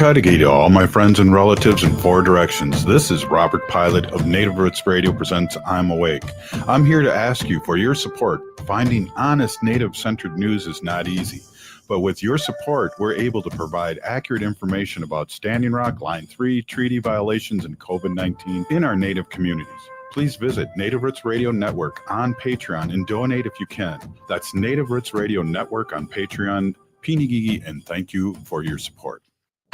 Kadagi to all my friends and relatives in four directions. This is Robert Pilot of Native Roots Radio presents I'm Awake. I'm here to ask you for your support. Finding honest Native-centered news is not easy. But with your support, we're able to provide accurate information about Standing Rock, Line 3, treaty violations, and COVID-19 in our Native communities. Please visit Native Roots Radio Network on Patreon and donate if you can. That's Native Roots Radio Network on Patreon. Pinigigi, and thank you for your support.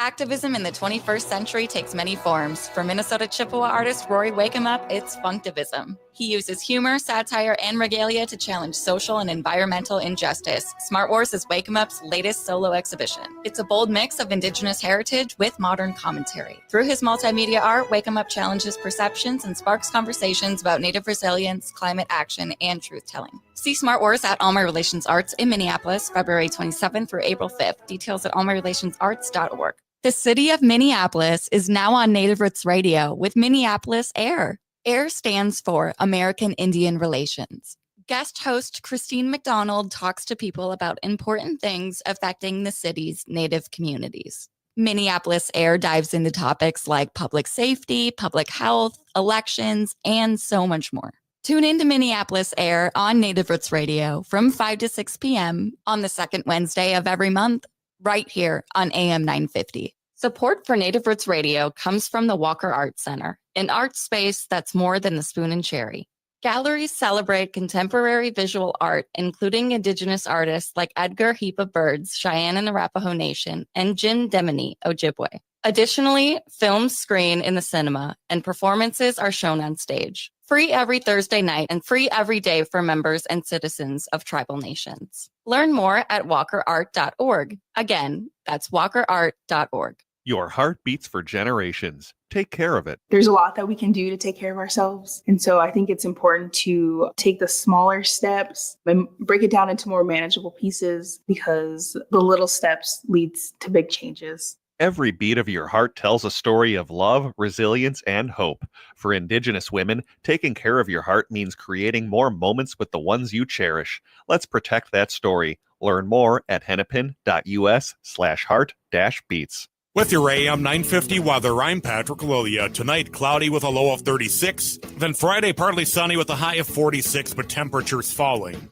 Activism in the 21st century takes many forms. For Minnesota Chippewa artist Rory Wakeup, it's Funktivism. He uses humor, satire, and regalia to challenge social and environmental injustice. Smart Wars is Wakeup's latest solo exhibition. It's a bold mix of Indigenous heritage with modern commentary. Through his multimedia art, Wakeup challenges perceptions and sparks conversations about Native resilience, climate action, and truth-telling. See Smart Wars at All My Relations Arts in Minneapolis, February 27th through April 5th. Details at allmyrelationsarts.org. The city of Minneapolis is now on Native Roots Radio with Minneapolis AIR. AIR stands for American Indian Relations. Guest host Christine McDonald talks to people about important things affecting the city's Native communities. Minneapolis AIR dives into topics like public safety, public health, elections, and so much more. Tune in to Minneapolis AIR on Native Roots Radio from 5 to 6 p.m. on the second Wednesday of every month, right here on AM 950. Support for Native Roots Radio comes from the Walker Art Center, an art space that's more than the spoon and cherry. Galleries celebrate contemporary visual art, including Indigenous artists like Edgar Heap of Birds, Cheyenne and Arapaho Nation, and Jin Demini, Ojibwe. Additionally, films screen in the cinema, and performances are shown on stage. Free every Thursday night and free every day for members and citizens of tribal nations. Learn more at walkerart.org. Again, that's walkerart.org. Your heart beats for generations. Take care of it. There's a lot that we can do to take care of ourselves. And so I think it's important to take the smaller steps and break it down into more manageable pieces, because the little steps leads to big changes. Every beat of your heart tells a story of love, resilience, and hope. For Indigenous women, taking care of your heart means creating more moments with the ones you cherish. Let's protect that story. Learn more at hennepin.us/heart-beats. With your AM 950 weather, I'm Patrick Lilia. Tonight, cloudy with a low of 36. Then Friday, partly sunny with a high of 46, but temperatures falling.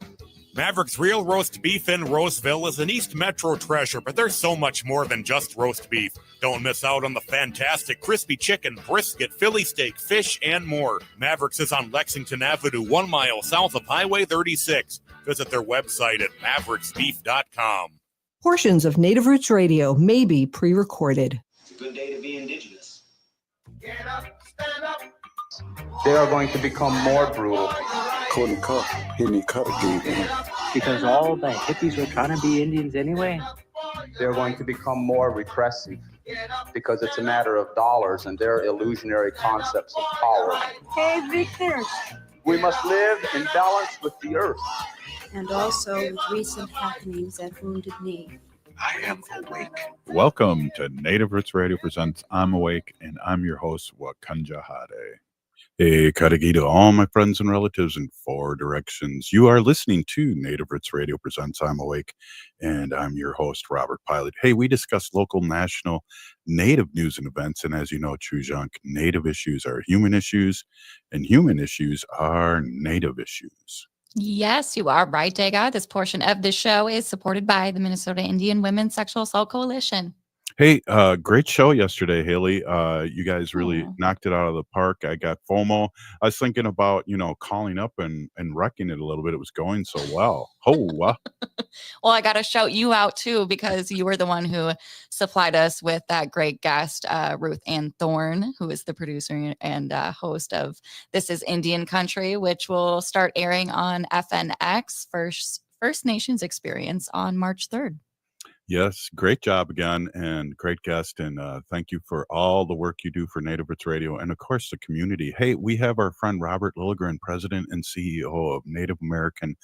Maverick's Real Roast Beef in Roseville is an East Metro treasure, but there's so much more than just roast beef. Don't miss out on the fantastic crispy chicken, brisket, Philly steak, fish, and more. Maverick's is on Lexington Avenue, 1 mile south of Highway 36. Visit their website at mavericksbeef.com. Portions of Native Roots Radio may be pre-recorded. It's a good day to be Indigenous. Get up, stand up. They are going to become more brutal. Couldn't cut, hitting cut again. Because all the hippies were trying to be Indians anyway. They're going to become more repressive because it's a matter of dollars and their illusionary concepts of power. Hey, Victor. We must live in balance with the earth. And also with recent happenings at Wounded Knee. I am awake. Welcome to Native Roots Radio presents I'm Awake, and I'm your host, Wakanja Hade. Hey, Kadagi to all my friends and relatives in four directions. You are listening to Native Roots Radio presents I'm Awake, and I'm your host, Robert Pilot. Hey, we discuss local, national, Native news and events, and as you know, Chujunk, Native issues are human issues, and human issues are Native issues. Yes, you are right, Dega. This portion of the show is supported by the Minnesota Indian Women's Sexual Assault Coalition. Hey, great show yesterday, Haley. You guys really knocked it out of the park. I got FOMO. I was thinking about, calling up and wrecking it a little bit. It was going so well. Well, I got to shout you out, too, because you were the one who supplied us with that great guest, Ruth Ann Thorne, who is the producer and host of This is Indian Country, which will start airing on FNX, First Nations Experience, on March 3rd. Yes, great job again, and great guest, and thank you for all the work you do for Native Roots Radio, and of course the community. Hey, we have our friend Robert Lilligren, President and CEO of Native American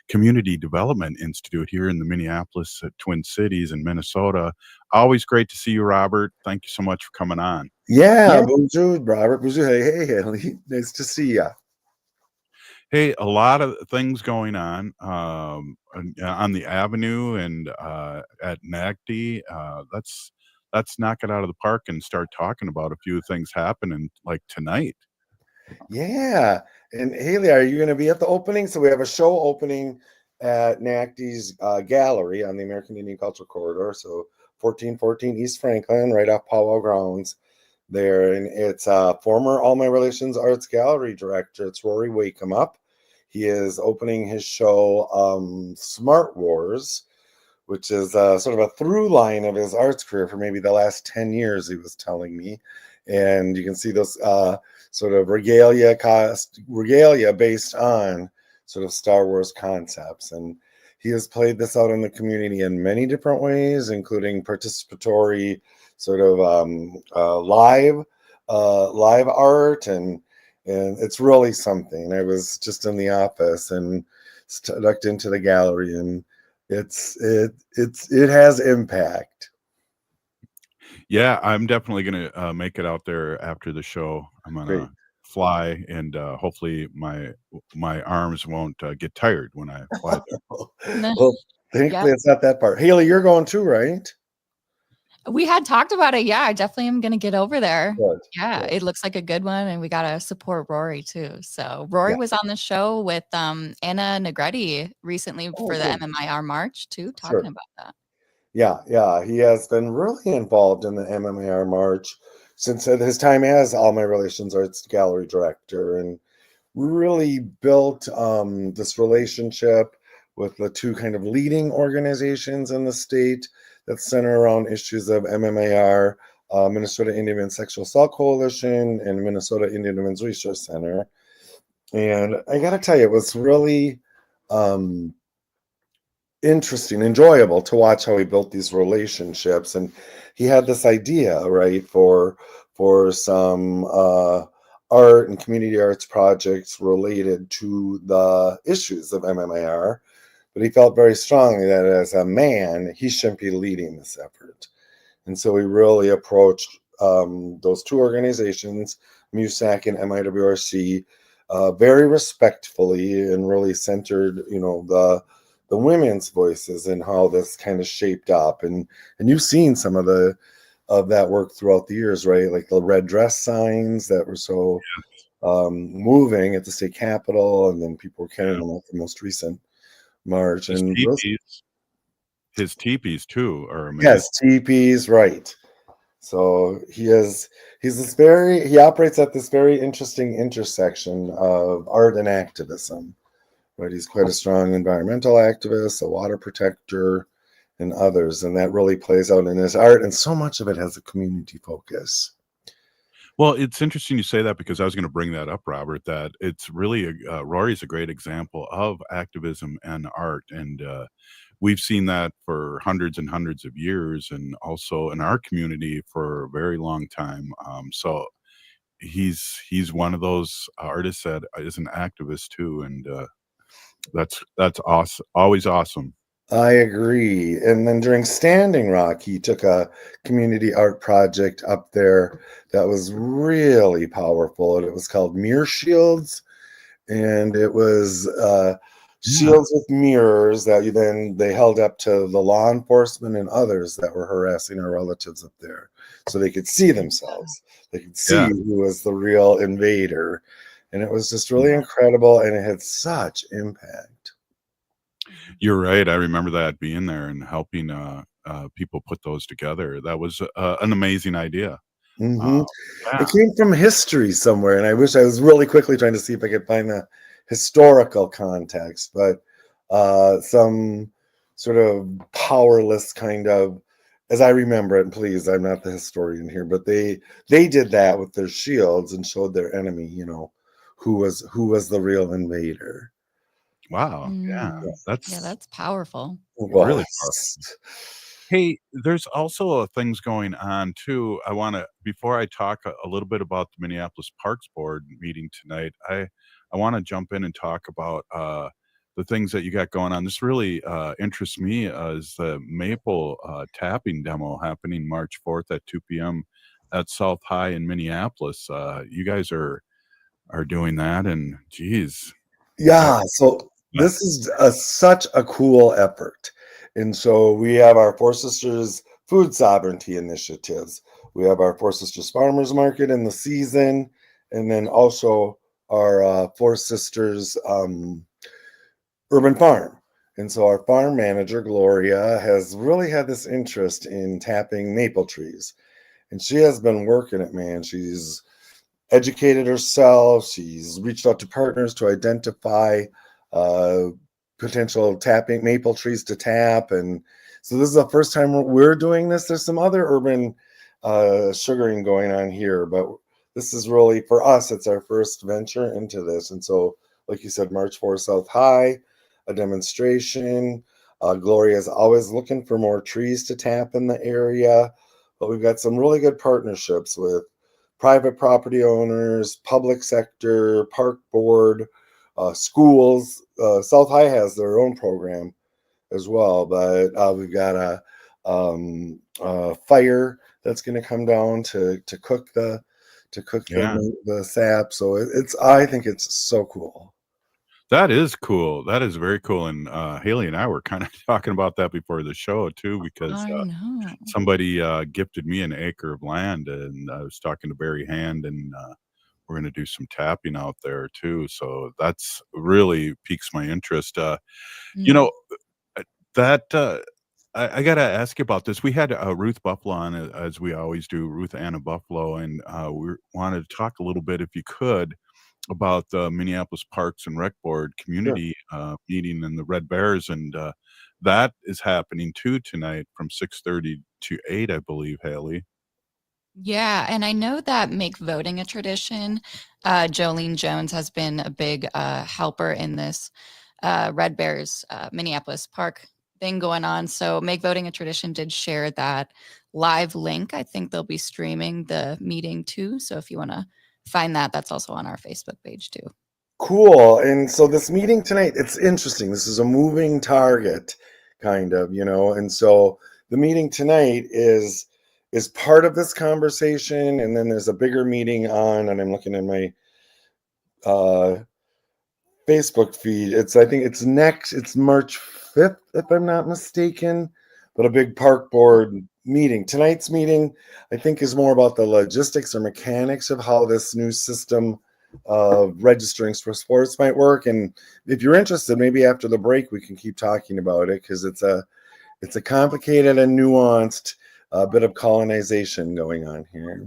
Community Development Institute here in the Minneapolis Twin Cities in Minnesota. Always great to see you, Robert. Thank you so much for coming on. Yeah. Bonjour, Robert. Bonjour. Hey, Haley. Nice to see you. Hey, a lot of things going on the Avenue and at NACDI. Let's let's knock it out of the park and start talking about a few things happening like tonight. Yeah. And Haley, are you going to be at the opening? So we have a show opening at NACDI's gallery on the American Indian Cultural Corridor. So 1414 East Franklin, right off Powwow grounds there. And it's former All My Relations Arts Gallery director. It's Rory Wakeham Up. He is opening his show, Smart Wars, which is sort of a through line of his arts career for maybe the last 10 years, he was telling me. And you can see those sort of regalia based on sort of Star Wars concepts. And he has played this out in the community in many different ways, including participatory sort of live art, and it's really something. I was just in the office and ducked into the gallery, and it has impact. Yeah, I'm definitely gonna make it out there after the show. I'm gonna Great. fly, and hopefully my arms won't get tired when I fly there. Well, thankfully it's not that part. Haley, you're going too, right? We had talked about it. Yeah, I definitely am going to get over there. Good. Yeah, Good. it looks like a good one, and we got to support Rory too. So Rory Yeah. was on the show with Anna NACDI recently for the good. MMIR March too, talking Sure. about that. Yeah, he has been really involved in the MMAR March since his time as All My Relations Arts Gallery Director, and really built this relationship with the two kind of leading organizations in the state that center around issues of MMAR, Minnesota Indian Women's Sexual Assault Coalition and Minnesota Indian Women's Resource Center. And I got to tell you, it was really interesting, enjoyable to watch how he built these relationships. And he had this idea, right, for some art and community arts projects related to the issues of MMAR, but he felt very strongly that as a man, he shouldn't be leading this effort. And so he really approached those two organizations, MUSAC and MIWRC, very respectfully, and really centered, the women's voices and how this kind of shaped up. And you've seen some of that work throughout the years, right? Like the red dress signs that were so moving at the state capitol, and then people were carrying them at the most recent march. His teepees too are amazing. Yes, teepees, right. So he operates at this very interesting intersection of art and activism. Right, he's quite a strong environmental activist, a water protector, and others, and that really plays out in his art. And so much of it has a community focus. Well, it's interesting you say that, because I was going to bring that up, Robert. That it's really Rory's a great example of activism and art, and we've seen that for hundreds and hundreds of years, and also in our community for a very long time. So he's one of those artists that is an activist too, and that's awesome. Always awesome. I agree. And then during Standing Rock, he took a community art project up there that was really powerful, and it was called Mirror Shields. And it was shields with mirrors that they held up to the law enforcement and others that were harassing our relatives up there, so they could see themselves. They could see who was the real invader. And it was just really incredible, and it had such impact. You're right. I remember that, being there and helping people put those together. That was an amazing idea. Mm-hmm. It came from history somewhere, and I wish I was really quickly trying to see if I could find the historical context, but some sort of powerless kind of, as I remember it, and please, I'm not the historian here, but they did that with their shields and showed their enemy, who was the real invader. Wow. Yeah. That's powerful. Really powerful. Hey, there's also things going on too. I want to, before I talk a little bit about the Minneapolis Parks Board meeting tonight, I want to jump in and talk about the things that you got going on. This really interests me, is the maple tapping demo happening March 4th at 2 p.m. at South High in Minneapolis. You guys are doing that, and geez. Yeah, so this is such a cool effort. And so we have our Four Sisters food sovereignty initiatives. We have our Four Sisters Farmers Market in the season, and then also our Four Sisters Urban Farm. And so our farm manager, Gloria, has really had this interest in tapping maple trees. And she has been working it, man. She's educated herself. She's reached out to partners to identify potential tapping maple trees to tap. And so this is the first time we're doing this. There's some other urban sugaring going on here, but this is really, for us, it's our first venture into this. And so, like you said, March 4 South High, a demonstration. Gloria is always looking for more trees to tap in the area, but we've got some really good partnerships with private property owners, public sector, park board, schools. South High has their own program as well, but we've got a fire that's going to come down to cook the sap. So I think it's so cool. That is cool. That is very cool. And Haley and I were kind of talking about that before the show too, because I know. somebody gifted me an acre of land, and I was talking to Barry Hand, and we're going to do some tapping out there too. So that's really piques my interest. You know, that I got to ask you about this. We had Ruth Buffalo on, as we always do, Ruth Anna Buffalo, and we wanted to talk a little bit, if you could, about the Minneapolis Parks and Rec Board community meeting and the Red Bears, and that is happening too tonight from 6:30 to 8, I believe, Haley. Yeah, and I know that Make Voting a Tradition. Jolene Jones has been a big helper in this Red Bears Minneapolis Park thing going on. So Make Voting a Tradition did share that live link. I think they'll be streaming the meeting too. So if you want to find that, that's also on our Facebook page too. Cool. And so this meeting tonight, it's interesting. This is a moving target, kind of, and so the meeting tonight is part of this conversation, and then there's a bigger meeting on, and I'm looking at my Facebook feed. I think it's March 5th, if I'm not mistaken, but a big park board meeting. Tonight's meeting, I think, is more about the logistics or mechanics of how this new system of registering for sports might work. And if you're interested, maybe after the break we can keep talking about it, because it's a complicated and nuanced bit of colonization going on here.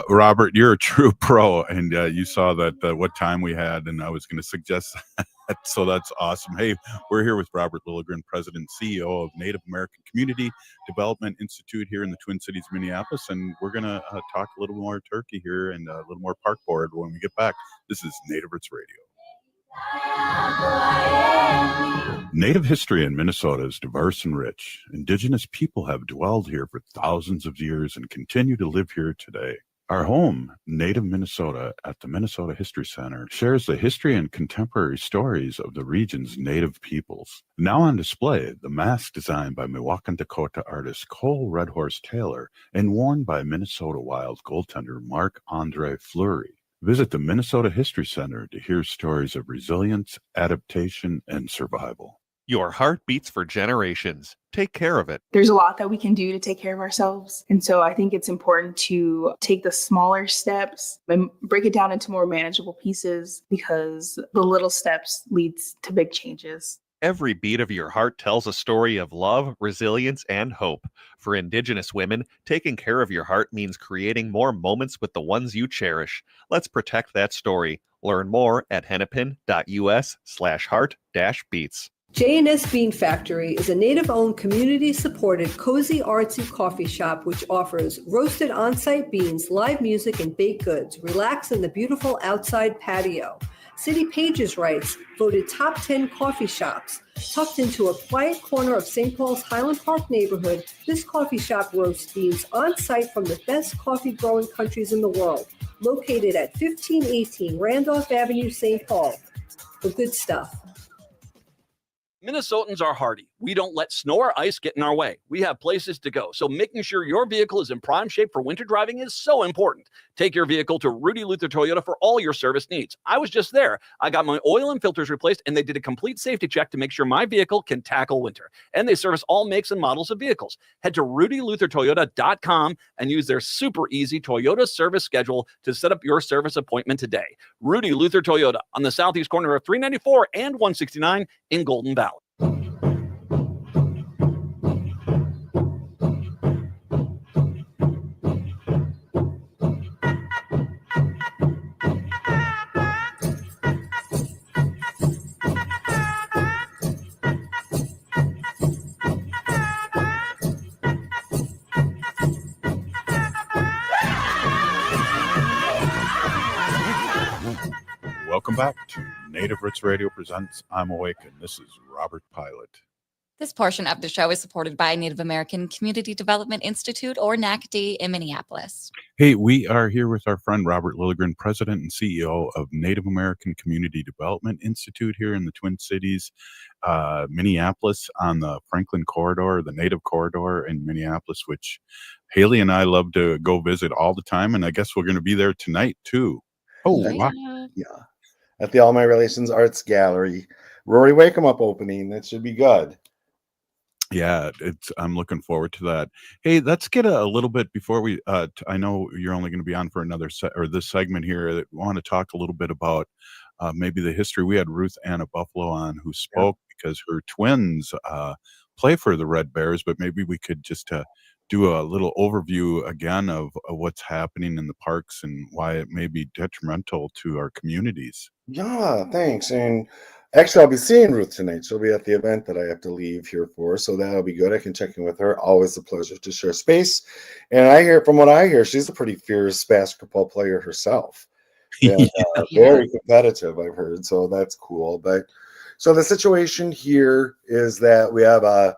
Robert, you're a true pro, and you saw that what time we had, and I was going to suggest that, so that's awesome. Hey, we're here with Robert Lilligren, President and CEO of Native American Community Development Institute here in the Twin Cities, Minneapolis, and we're going to talk a little more turkey here and a little more park board when we get back. This is Native Roots Radio. Native history in Minnesota is diverse and rich. Indigenous people have dwelled here for thousands of years and continue to live here today. Our home, Native Minnesota, at the Minnesota History Center, shares the history and contemporary stories of the region's Native peoples. Now on display, the mask designed by Milwaukee, Dakota artist Cole Red Horse Taylor and worn by Minnesota Wild goaltender Marc-Andre Fleury. Visit the Minnesota History Center to hear stories of resilience, adaptation, and survival. Your heart beats for generations. Take care of it. There's a lot that we can do to take care of ourselves. And so I think it's important to take the smaller steps and break it down into more manageable pieces, because the little steps leads to big changes. Every beat of your heart tells a story of love, resilience, and hope. For Indigenous women, taking care of your heart means creating more moments with the ones you cherish. Let's protect that story. Learn more at hennepin.us/heart-beats. J&S Bean Factory is a Native-owned, community-supported, cozy, artsy coffee shop which offers roasted on-site beans, live music, and baked goods. Relax in the beautiful outside patio. City Pages writes, voted top 10 coffee shops. Tucked into a quiet corner of St. Paul's Highland Park neighborhood, this coffee shop roasts beans on-site from the best coffee-growing countries in the world. Located at 1518 Randolph Avenue, St. Paul. The good stuff. Minnesotans are hardy. We don't let snow or ice get in our way. We have places to go. So making sure your vehicle is in prime shape for winter driving is so important. Take your vehicle to Rudy Luther Toyota for all your service needs. I was just there. I got my oil and filters replaced, and they did a complete safety check to make sure my vehicle can tackle winter. And they service all makes and models of vehicles. Head to rudyluthertoyota.com and use their super easy Toyota service schedule to set up your service appointment today. Rudy Luther Toyota on the southeast corner of 394 and 169 in Golden Valley. Welcome back to Native Roots Radio presents I'm Awake, and this is Robert Pilot. This portion of the show is supported by Native American Community Development Institute, or NACDI, in Minneapolis. Hey, we are here with our friend Robert Lilligren, President and CEO of Native American Community Development Institute here in the Twin Cities, Minneapolis, on the Franklin Corridor, the Native Corridor in Minneapolis, which Haley and I love to go visit all the time, and I guess we're going to be there tonight, too. Oh, wow. Yeah. At the All My Relations Arts Gallery. Rory Wake 'em Up opening. That should be good. Yeah, I'm looking forward to that. Hey, let's get a little bit before we I know you're only going to be on for another this segment here. That want to talk a little bit about maybe the history. We had Ruth Anna Buffalo on, who spoke because her twins play for the Red Bears, but maybe we could just do a little overview again of what's happening in the parks and why it may be detrimental to our communities. Yeah, thanks. And actually, I'll be seeing Ruth tonight. She'll be at the event that I have to leave here for, so that'll be good. I can check in with her. Always a pleasure to share space. And from what I hear, she's a pretty fierce basketball player herself. And, very competitive, I've heard. So that's cool. But so the situation here is that we have a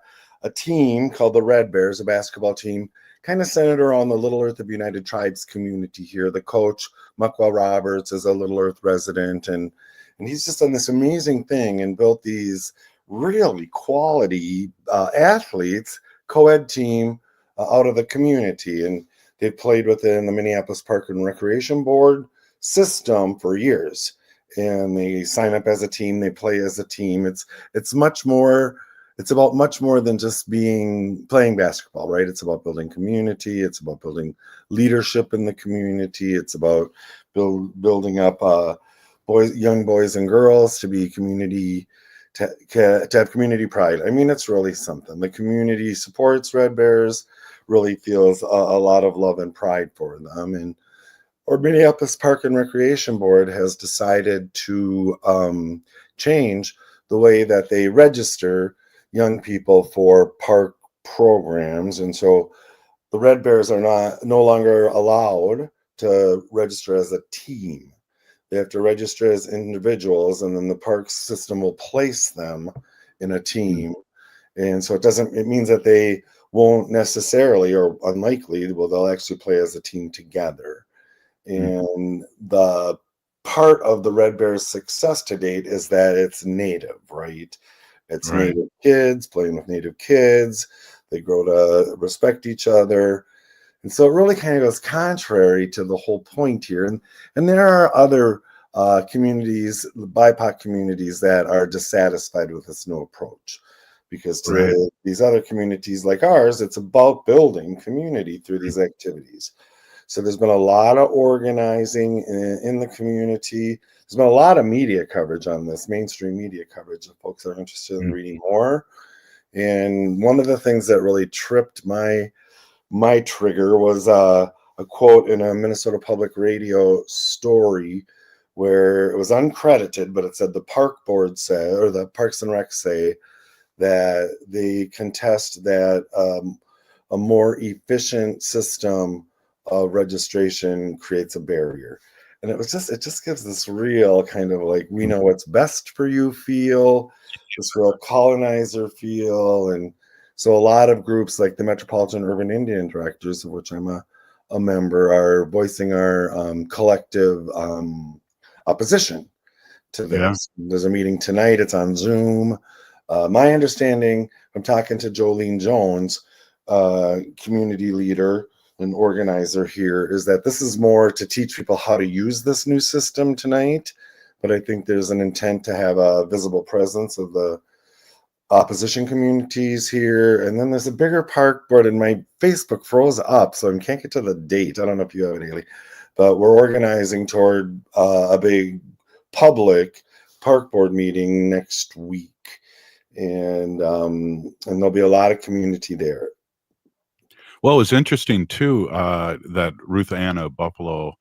team called the Red Bears, a basketball team, kind of centered around the Little Earth of United Tribes community here. The coach, Muckwell Roberts, is a Little Earth resident, and he's just done this amazing thing and built these really quality athletes, co-ed team out of the community. And they've played within the Minneapolis Park and Recreation Board system for years. And they sign up as a team, they play as a team. It's much more. It's about much more than just playing basketball, right? It's about building community. It's about building leadership in the community. It's about building up young boys and girls to be community, to have community pride. I mean, it's really something. The community supports Red Bears, really feels a lot of love and pride for them. And our Minneapolis Park and Recreation Board has decided to change the way that they register young people for park programs. And so the Red Bears are no longer allowed to register as a team. They have to register as individuals, and then the park system will place them in a team. And so it means that they won't necessarily, or unlikely, they'll actually play as a team together. And the part of the Red Bears' success to date is that it's native, right? It's Native kids playing with Native kids. They grow to respect each other. And so it really kind of goes contrary to the whole point here. And there are other communities, BIPOC communities, that are dissatisfied with this new approach. Because these other communities like ours, it's about building community through these activities. So there's been a lot of organizing in the community. There's been a lot of media coverage on this, mainstream media coverage, if folks are interested in reading more. And one of the things that really tripped my trigger was a quote in a Minnesota Public Radio story where it was uncredited, but it said the park board said, or the Parks and Rec say, that they contest that a more efficient system of registration creates a barrier. And it just gives this real kind of like, we know what's best for you feel, this real colonizer feel. And so a lot of groups like the Metropolitan Urban Indian Directors, of which I'm a member, are voicing our collective opposition to this. There's a meeting tonight. It's on Zoom. My understanding, I'm talking to Jolene Jones, community leader and organizer here, is that this is more to teach people how to use this new system tonight. But I think there's an intent to have a visible presence of the opposition communities here. And then there's a bigger park board, and my Facebook froze up, so I can't get to the date. I don't know if you have it, Haley, but we're organizing toward a big public park board meeting next week. And there'll be a lot of community there. Well, it was interesting too that Ruth Anna Buffalo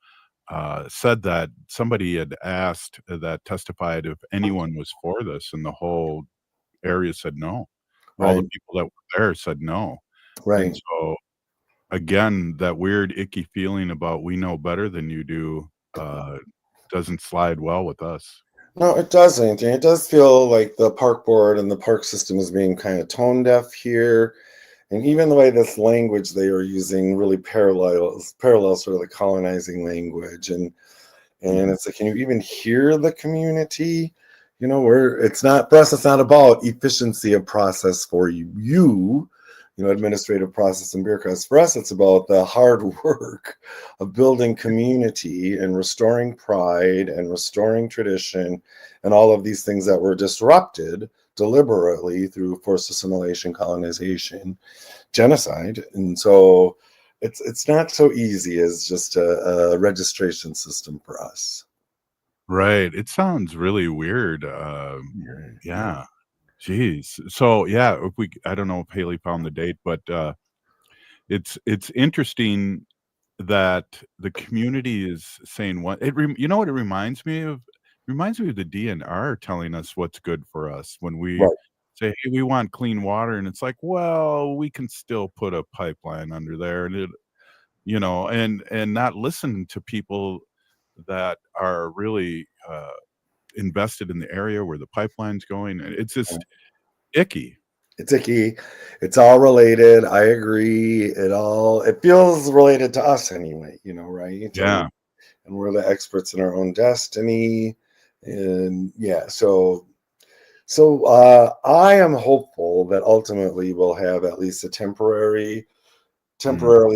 said that somebody had asked that testified if anyone was for this, and the whole area said no. All the Right. people that were there said no. And Right. so again, that weird icky feeling about we know better than you do doesn't slide well with us. No, it doesn't. And it does feel like the park board and the park system is being kind of tone deaf here. And even the way this language they are using really parallels sort of the colonizing language. And it's like, can you even hear the community? You know, where it's not, for us, it's not about efficiency of process for you know, administrative process and bureaucrats. For us, it's about the hard work of building community and restoring pride and restoring tradition and all of these things that were disrupted deliberately through forced assimilation, colonization, genocide. And so it's not so easy as just a registration system for us. Right. It sounds really weird. Yeah. Jeez. So yeah, if we I don't know if Haley found the date, but it's interesting that the community is saying what you know what it reminds me of? Reminds me of the DNR telling us what's good for us when we Right. say, "Hey, we want clean water," and it's like, "Well, we can still put a pipeline under there," and it, you know, and not listen to people that are really invested in the area where the pipeline's going. It's just icky. It's icky. It's all related. I agree. It feels related to us anyway, you know, right? Yeah. And we're the experts in our own destiny. And yeah, so I am hopeful that ultimately we'll have at least a temporarily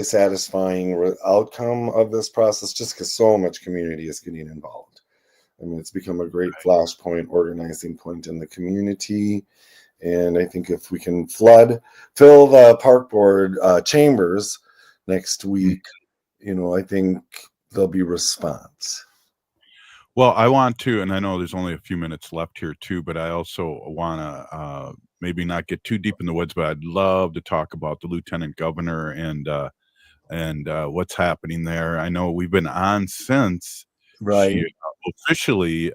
satisfying outcome of this process, just because so much community is getting involved. I mean, it's become a great flashpoint, organizing point in the community. And I think if we can fill the park board chambers next week, you know, I think there'll be response. Well, I want to, and I know there's only a few minutes left here too, but I also want to maybe not get too deep in the woods, but I'd love to talk about the lieutenant governor and what's happening there. I know we've been on since Right. she officially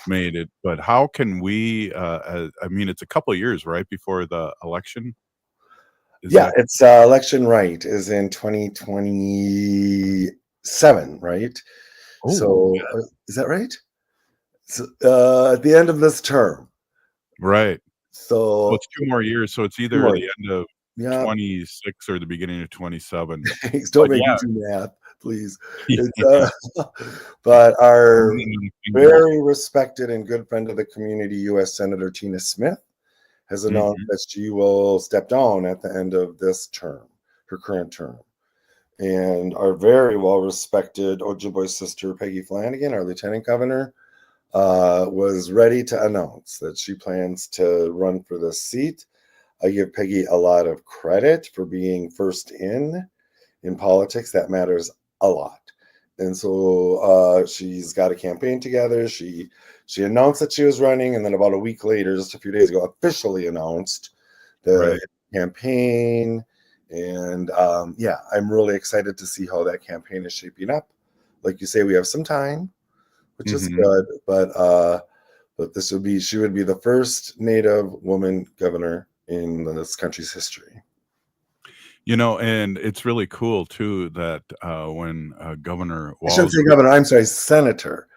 made it, but how can we? I mean, it's a couple of years right before the election. It's election right is in 2027, right? Oh, So is that right? So, at the end of this term. Right. So it's 2 more years. So it's either the end of 26 or the beginning of 27. Don't make me do math, please. But our very respected and good friend of the community, U.S. Senator Tina Smith, has announced that she will step down at the end of this term, her current term. And our very well-respected Ojibwe sister, Peggy Flanagan, our lieutenant governor, was ready to announce that she plans to run for this seat. I give Peggy a lot of credit for being first in politics. That matters a lot. And so she's got a campaign together. She announced that she was running, and then about a week later, just a few days ago, officially announced the campaign. And I'm really excited to see how that campaign is shaping up. Like you say, we have some time, which is good, but she would be the first Native woman governor in this country's history. You know, and it's really cool too that when Governor I shouldn't say governor, I'm sorry, senator.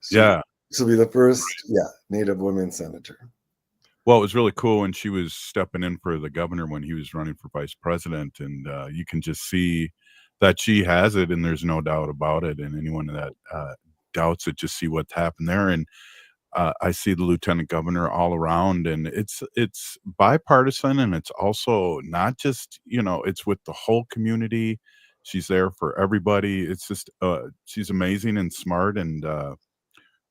She'll be the first, Native woman senator. Well, it was really cool when she was stepping in for the governor when he was running for vice president, and you can just see that she has it, and there's no doubt about it. And anyone that doubts it, just see what's happened there. And I see the lieutenant governor all around, and it's bipartisan, and it's also not just, it's with the whole community. She's there for everybody. It's just she's amazing and smart, and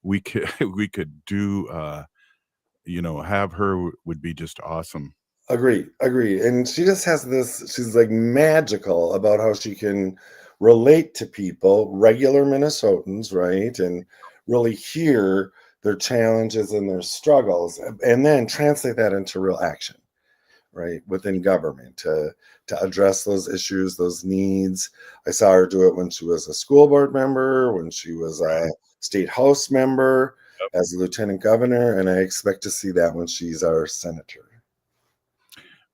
we could we could do have her would be just awesome. Agree. And she just has this, she's like magical about how she can relate to people, regular Minnesotans, right? And really hear their challenges and their struggles, and then translate that into real action, right? Within government to address those issues, those needs. I saw her do it when she was a school board member, when she was a state house member, as a lieutenant governor, and I expect to see that when she's our senator.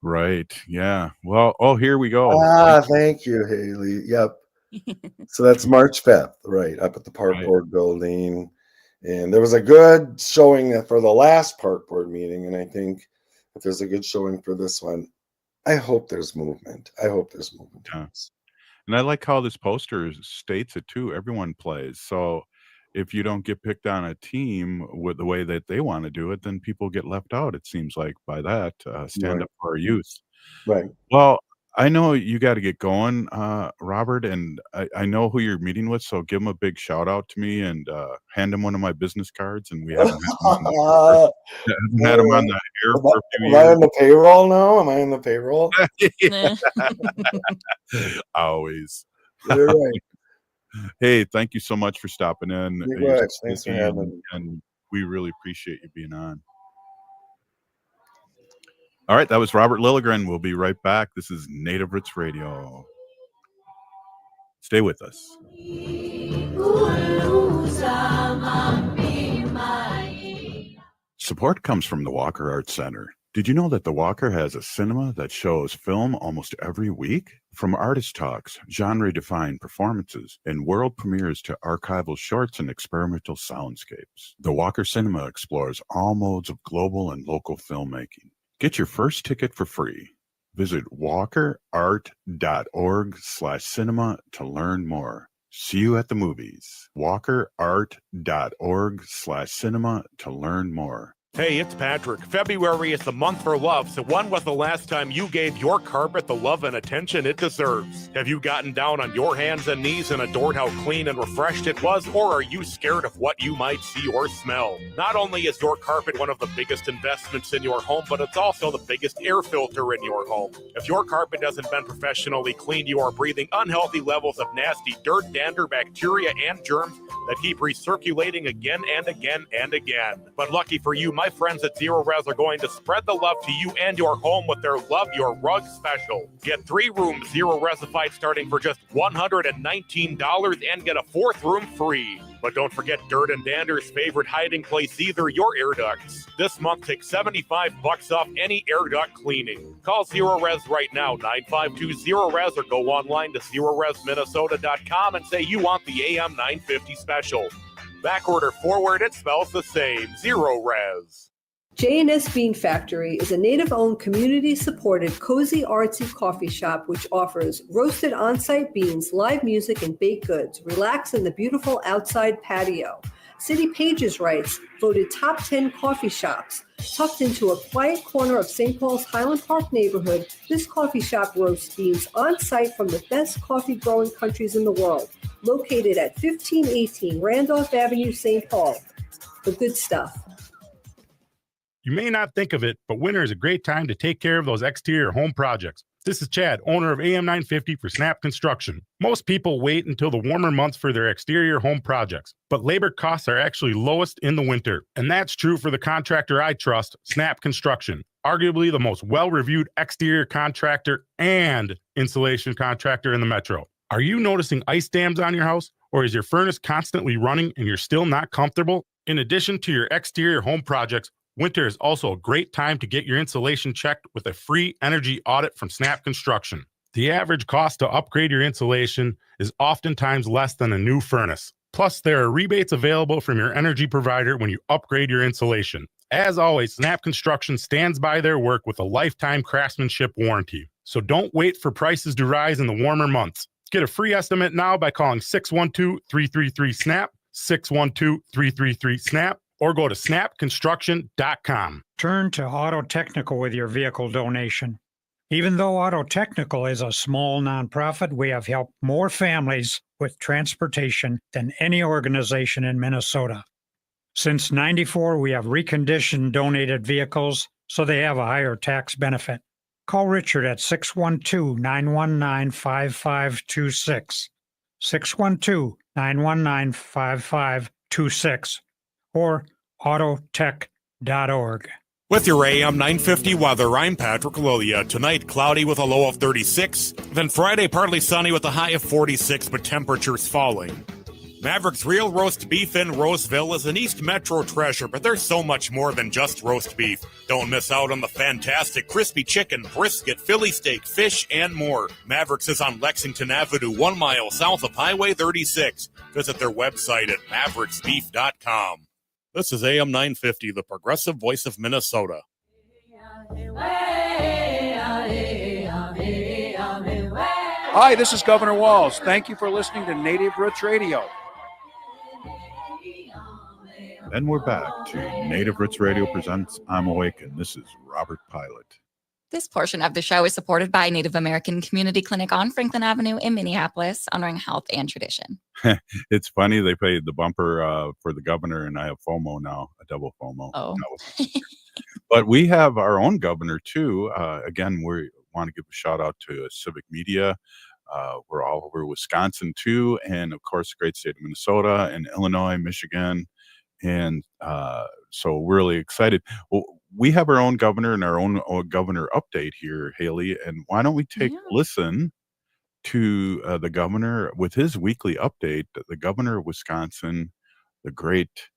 Right. Yeah. Well, here we go. Thank you, Haley. Yep. So that's March 5th, right, up at the park board building. And there was a good showing for the last park board meeting. And I think if there's a good showing for this one, I hope there's movement. Yeah. And I like how this poster states it too. Everyone plays. So if you don't get picked on a team with the way that they want to do it, then people get left out, it seems like, by that. Stand up for our youth. Right. Well, I know you got to get going, Robert, and I know who you're meeting with, so give him a big shout out to me and hand him one of my business cards. And we haven't had him on the air for a few years. Am I on the payroll now? Am I on the payroll? Always. You're right. Hey, thank you so much for stopping in. Thanks for having me. And we really appreciate you being on. All right, that was Robert Lilligren. We'll be right back. This is Native Roots Radio. Stay with us. Support comes from the Walker Arts Center. Did you know that the Walker has a cinema that shows film almost every week? From artist talks, genre-defined performances, and world premieres to archival shorts and experimental soundscapes, the Walker Cinema explores all modes of global and local filmmaking. Get your first ticket for free. Visit walkerart.org/cinema to learn more. See you at the movies. walkerart.org/cinema to learn more. Hey, it's Patrick. February is the month for love, so when was the last time you gave your carpet the love and attention it deserves? Have you gotten down on your hands and knees and adored how clean and refreshed it was, or are you scared of what you might see or smell? Not only is your carpet one of the biggest investments in your home, but it's also the biggest air filter in your home. If your carpet hasn't been professionally cleaned, you are breathing unhealthy levels of nasty dirt, dander, bacteria, and germs that keep recirculating again and again and again. But lucky for you, my friends at Zero Res are going to spread the love to you and your home with their Love Your Rug special. Get 3 rooms Zero Resified starting for just $119 and get a 4th room free. But don't forget dirt and dander's favorite hiding place either, your air ducts. This month, take $75 off any air duct cleaning. Call Zero Res right now, 952-ZERO-RES, or go online to ZeroResMinnesota.com and say you want the AM 950 special. Back order forward, it smells the same. Zero Res. J&S Bean Factory is a native-owned, community-supported, cozy, artsy coffee shop which offers roasted on-site beans, live music, and baked goods. Relax in the beautiful outside patio. City Pages writes, voted top 10 coffee shops. Tucked into a quiet corner of St. Paul's Highland Park neighborhood, this coffee shop roasts beans on-site from the best coffee-growing countries in the world. Located at 1518 Randolph Avenue, St. Paul. The good stuff. You may not think of it, but winter is a great time to take care of those exterior home projects. This is Chad, owner of AM 950 for Snap Construction. Most people wait until the warmer months for their exterior home projects, but labor costs are actually lowest in the winter. And that's true for the contractor I trust, Snap Construction. Arguably the most well-reviewed exterior contractor and insulation contractor in the metro. Are you noticing ice dams on your house? Or is your furnace constantly running and you're still not comfortable? In addition to your exterior home projects, winter is also a great time to get your insulation checked with a free energy audit from Snap Construction. The average cost to upgrade your insulation is oftentimes less than a new furnace. Plus, there are rebates available from your energy provider when you upgrade your insulation. As always, Snap Construction stands by their work with a lifetime craftsmanship warranty. So don't wait for prices to rise in the warmer months. Get a free estimate now by calling 612-333-SNAP, 612-333-SNAP, or go to snapconstruction.com. Turn to Auto Technical with your vehicle donation. Even though Auto Technical is a small nonprofit, we have helped more families with transportation than any organization in Minnesota. Since '94, we have reconditioned donated vehicles so they have a higher tax benefit. Call Richard at 612-919-5526, 612-919-5526, or autotech.org. With your AM 950 weather, I'm Patrick Lilia. Tonight, cloudy with a low of 36. Then Friday, partly sunny with a high of 46, but temperatures falling. Maverick's Real Roast Beef in Roseville is an East Metro treasure, but there's so much more than just roast beef. Don't miss out on the fantastic crispy chicken, brisket, Philly steak, fish, and more. Maverick's is on Lexington Avenue, 1 mile south of Highway 36. Visit their website at mavericksbeef.com. This is AM 950, the progressive voice of Minnesota. Hi, this is Governor Walz. Thank you for listening to Native Roots Radio. And we're back to Native Roots Radio presents I'm Awake, and this is Robert Pilot. This portion of the show is supported by Native American Community Clinic on Franklin Avenue in Minneapolis, honoring health and tradition. It's funny, they played the bumper for the governor, and I have FOMO now, a double FOMO. Oh. No. But we have our own governor, too. Again, we want to give a shout out to Civic Media. We're all over Wisconsin, too, and, of course, the great state of Minnesota and Illinois, Michigan. And so we're really excited. Well, we have our own governor and our own governor update here, Haley. And why don't we take a listen to the governor with his weekly update, the governor of Wisconsin, the great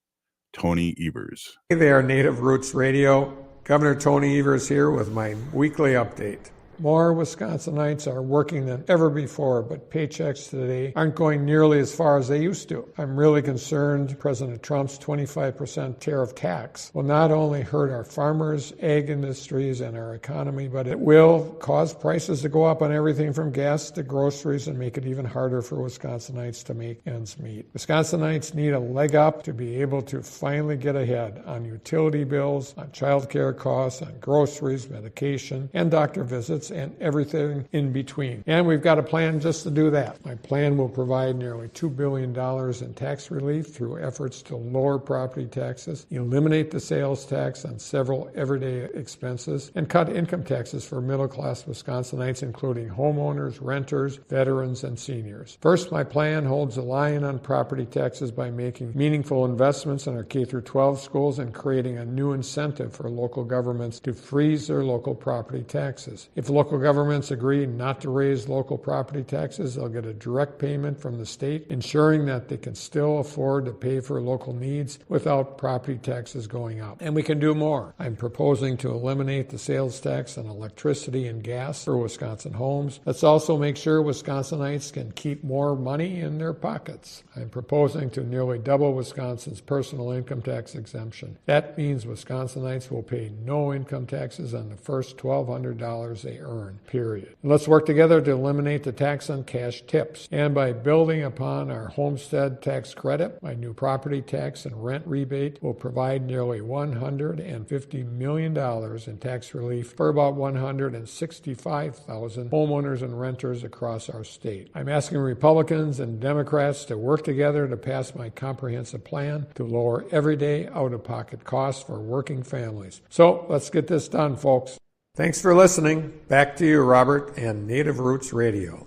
Tony Evers. Hey there, Native Roots Radio. Governor Tony Evers here with my weekly update. More Wisconsinites are working than ever before, but paychecks today aren't going nearly as far as they used to. I'm really concerned President Trump's 25% tariff tax will not only hurt our farmers, ag industries, and our economy, but it will cause prices to go up on everything from gas to groceries and make it even harder for Wisconsinites to make ends meet. Wisconsinites need a leg up to be able to finally get ahead on utility bills, on child care costs, on groceries, medication, and doctor visits, and everything in between. And we've got a plan just to do that. My plan will provide nearly $2 billion in tax relief through efforts to lower property taxes, eliminate the sales tax on several everyday expenses, and cut income taxes for middle-class Wisconsinites, including homeowners, renters, veterans, and seniors. First, my plan holds the line on property taxes by making meaningful investments in our K-12 schools and creating a new incentive for local governments to freeze their local property taxes. If local governments agree not to raise local property taxes, they'll get a direct payment from the state, ensuring that they can still afford to pay for local needs without property taxes going up. And we can do more. I'm proposing to eliminate the sales tax on electricity and gas for Wisconsin homes. Let's also make sure Wisconsinites can keep more money in their pockets. I'm proposing to nearly double Wisconsin's personal income tax exemption. That means Wisconsinites will pay no income taxes on the first $1,200 they earn, period. And let's work together to eliminate the tax on cash tips. And by building upon our homestead tax credit, my new property tax and rent rebate will provide nearly $150 million in tax relief for about 165,000 homeowners and renters across our state. I'm asking Republicans and Democrats to work together to pass my comprehensive plan to lower everyday out-of-pocket costs for working families. So let's get this done, folks. Thanks for listening. Back to you, Robert, and Native Roots Radio.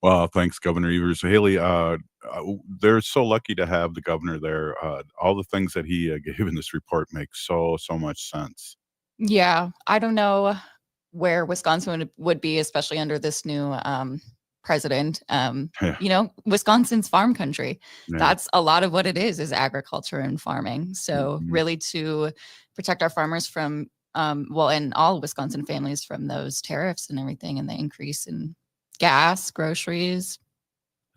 Well, thanks, Governor Evers. Haley, they're so lucky to have the governor there. All the things that he gave in this report make so much sense. Yeah, I don't know where Wisconsin would be, especially under this new president. You know, Wisconsin's farm country. Yeah. That's a lot of what it is agriculture and farming. So really to protect our farmers from and all Wisconsin families from those tariffs and everything, and the increase in gas, groceries,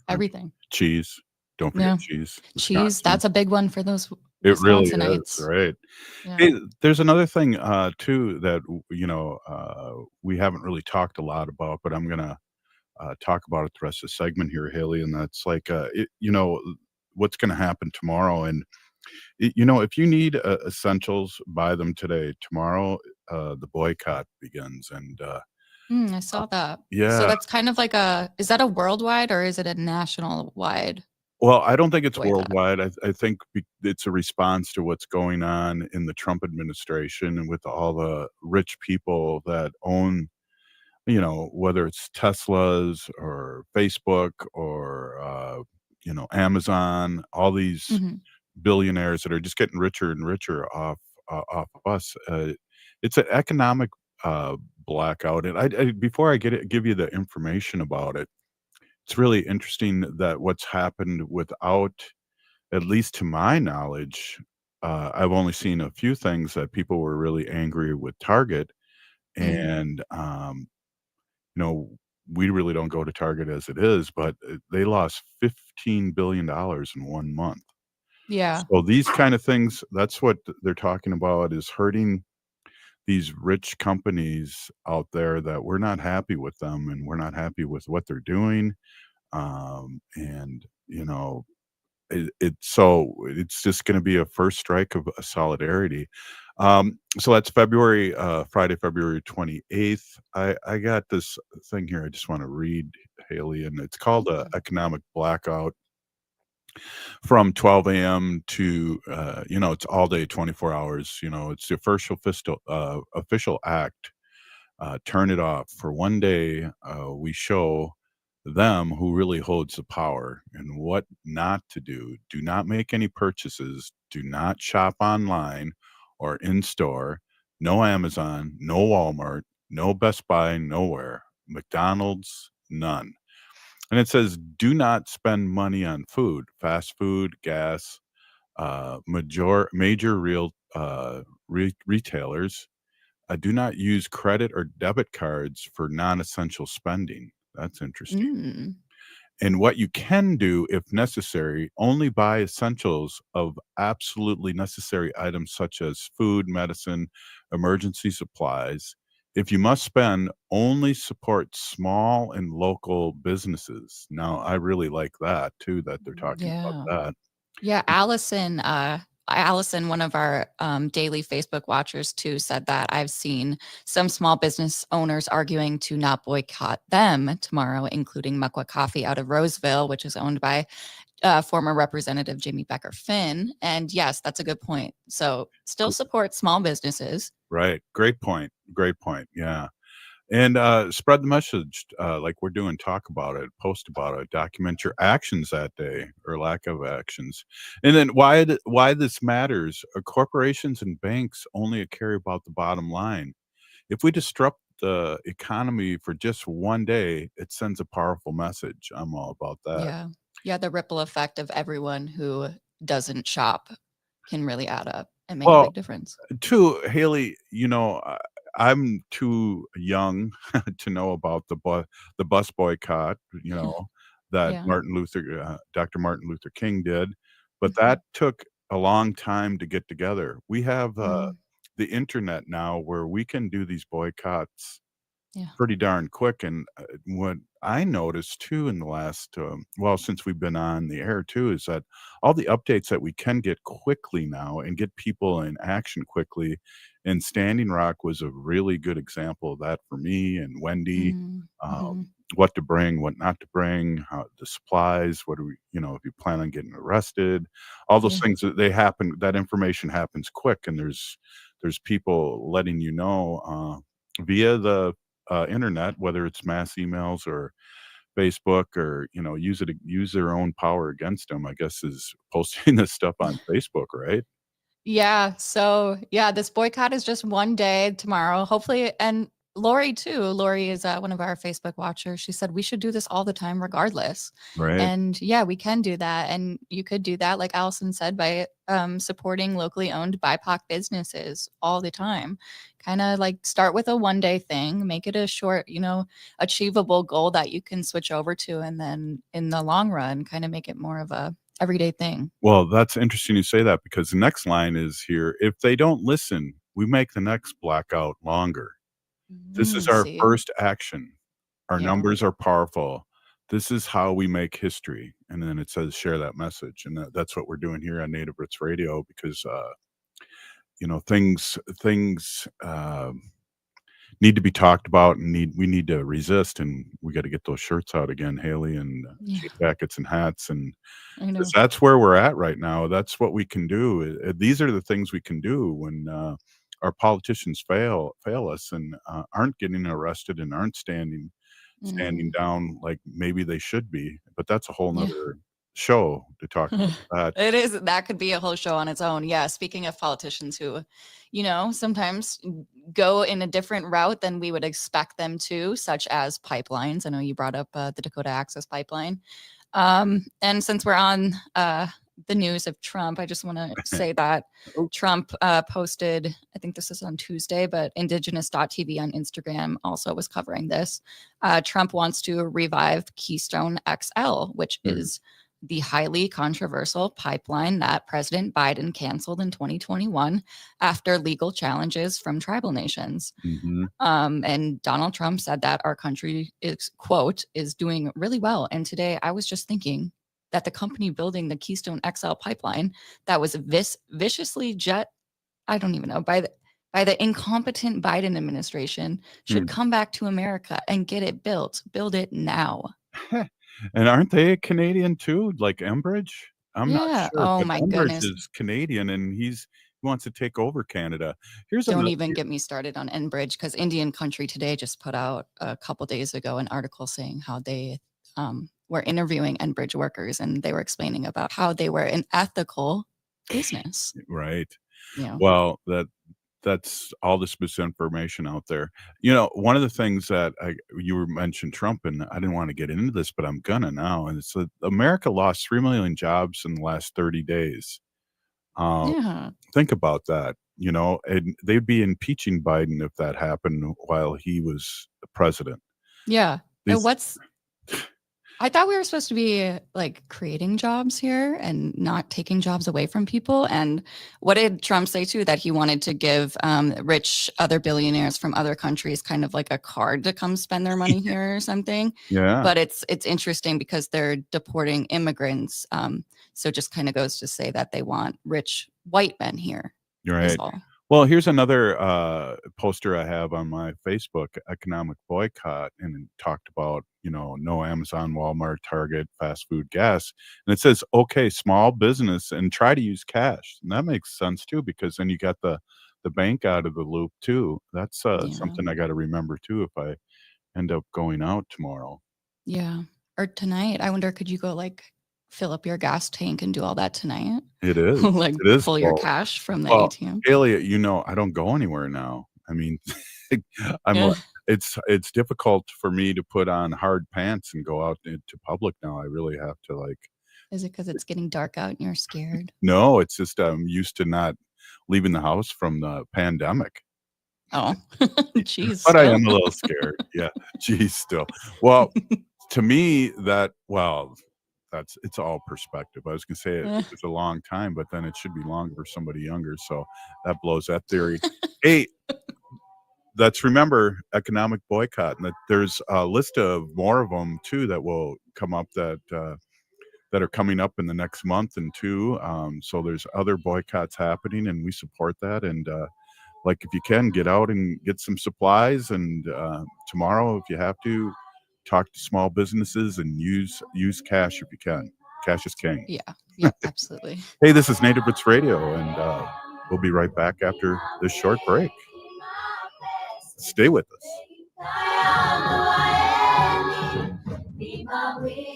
everything. Cheese. Don't forget cheese. Cheese, that's a big one for those It really Wisconsinites. is, right? Yeah. Hey, there's another thing, too, that, we haven't really talked a lot about, but I'm going to talk about it the rest of the segment here, Haley, and that's like, what's going to happen tomorrow. And If you need essentials, buy them today. Tomorrow, the boycott begins, and I saw that. So yeah. that's kind of like is that a worldwide or is it a national wide Well, I don't think it's boycott? worldwide. I think it's a response to what's going on in the Trump administration and with all the rich people that own, whether it's Teslas or Facebook or, Amazon, all these Hmm. billionaires that are just getting richer and richer off of us. It's an economic blackout. And before I give you the information about it, it's really interesting that what's happened without, at least to my knowledge, I've only seen a few things that people were really angry with Target, Mm. and you know, we really don't go to Target as it is, but they lost $15 billion in 1 month. Yeah. So these kind of things, that's what they're talking about, is hurting these rich companies out there, that we're not happy with them and we're not happy with what they're doing. And it's just going to be a first strike of solidarity. So that's Friday, February 28th. I got this thing here I just want to read, Haley, and it's called a economic blackout from 12 a.m. to, it's all day, 24 hours. It's the official act. Turn it off for one day. We show them who really holds the power and what not to do. Do not make any purchases. Do not shop online or in store. No Amazon, no Walmart, no Best Buy, nowhere. McDonald's, none. And it says, do not spend money on food, fast food, gas, major real retailers. Do not use credit or debit cards for non-essential spending. That's interesting. Mm. And what you can do, if necessary, only buy essentials of absolutely necessary items such as food, medicine, emergency supplies. If you must spend, only support small and local businesses. Now, I really like that too, that they're talking about Yeah. that. Yeah, Allison, one of our daily Facebook watchers too, said that I've seen some small business owners arguing to not boycott them tomorrow, including Muckwa Coffee out of Roseville, which is owned by former Representative Jamie Becker Finn. And yes, that's a good point. So still support small businesses. Right. Great point. Great point. Yeah. And spread the message, like we're doing. Talk about it, post about it, document your actions that day or lack of actions. And then why this matters: corporations and banks only care about the bottom line. If we disrupt the economy for just one day, it sends a powerful message. I'm all about that. Yeah. Yeah, the ripple effect of everyone who doesn't shop can really add up and make a Well, big difference. too, Haley, I'm too young to know about the bus boycott, that Yeah. Dr. Martin Luther King did, but Mhm. that took a long time to get together. We have Mm. the internet now where we can do these boycotts Yeah. pretty darn quick. And what I noticed too in the last, since we've been on the air too, is that all the updates that we can get quickly now and get people in action quickly. And Standing Rock was a really good example of that for me and Wendy. Mm. Um, Mhm. what to bring, what not to bring, how the supplies, what do we, if you plan on getting arrested, all those Yeah. things that information happens quick, and there's people letting via the internet, whether it's mass emails or Facebook, or use their own power against them. I guess is posting this stuff on Facebook, right? Yeah. So yeah, this boycott is just one day tomorrow. Hopefully, and Lori too. Lori is one of our Facebook watchers. She said we should do this all the time, regardless. Right. And yeah, we can do that. And you could do that, like Allison said, by supporting locally owned BIPOC businesses all the time. Kind of like start with a one day thing, make it a short, achievable goal that you can switch over to, and then in the long run, kind of make it more of a everyday thing. Well, that's interesting you say that, because the next line is here: if they don't listen, we make the next blackout longer. This is our See. first action. Our Yeah. numbers are powerful. this is how we make history. And then it says share that message. And that's what we're doing here on Native Roots Radio, because, things need to be talked about, and we need to resist, and we got to get those shirts out again, Haley, and jackets and hats, and I know. 'cause that's where we're at right now. That's what we can do. These are the things we can do when our politicians fail us and aren't getting arrested and aren't standing down like maybe they should be. But that's a whole nother show to talk about that. It is. That could be a whole show on its own. Yeah. Speaking of politicians who, sometimes go in a different route than we would expect them to, such as pipelines. I know you brought up the Dakota Access Pipeline. And since we're on the news of Trump, I just want to say that Trump posted, I think this is on Tuesday, but indigenous.tv on Instagram also was covering this. Trump wants to revive Keystone XL, which is the highly controversial pipeline that President Biden canceled in 2021 after legal challenges from tribal nations. And Donald Trump said that our country is, quote, is doing really well. And today I was just thinking that the company building the Keystone XL pipeline that was viciously I don't even know, by the incompetent Biden administration should come back to America and get it built. Build it now. And aren't they Canadian too, like Enbridge? I'm not Yeah. sure, Oh but my Enbridge goodness. is Canadian, and he wants to take over Canada. Don't even get me started on Enbridge, because Indian Country Today just put out a couple days ago an article saying how they were interviewing Enbridge workers, and they were explaining about how they were an ethical business. Right. Yeah. Well, that's all this misinformation out there. One of the things that you mentioned Trump, and I didn't want to get into this, but I'm gonna now, and it's that America lost 3 million jobs in the last 30 days. Yeah. Think about that, and they'd be impeaching Biden if that happened while he was the president. Yeah. These- And I thought we were supposed to be like creating jobs here and not taking jobs away from people. And what did Trump say too? That he wanted to give rich other billionaires from other countries kind of like a card to come spend their money here or something. Yeah. But it's interesting because they're deporting immigrants. So it just kind of goes to say that they want rich white men here. Right. Well, here's another poster I have on my Facebook, economic boycott, and it talked about, no Amazon, Walmart, Target, fast food, gas. And it says, okay, small business, and try to use cash. And that makes sense too, because then you got the bank out of the loop too. That's something I got to remember too if I end up going out tomorrow. Yeah. Or tonight. I wonder, could you go like fill up your gas tank and do all that tonight? It is. Like It is pull your full. cash from the Well, ATM. Haley, I don't go anywhere now. I mean, it's difficult for me to put on hard pants and go out into public now. I really have to Is it because it's getting dark out and you're scared? No, it's just I'm used to not leaving the house from the pandemic. Oh, geez. But I am a little scared. Yeah, geez, still. Well, to me, it's all perspective. I was gonna say it was a long time, but then it should be longer for somebody younger. So that blows that theory. Hey, remember economic boycott, and that there's a list of more of them too that will come up that are coming up in the next month and two. So there's other boycotts happening, and we support that. And if you can, get out and get some supplies. And tomorrow, if you have to, talk to small businesses and use cash if you can. Cash is king. Yeah, absolutely. Hey, this is Native Roots Radio, and we'll be right back after this short break. Stay with us.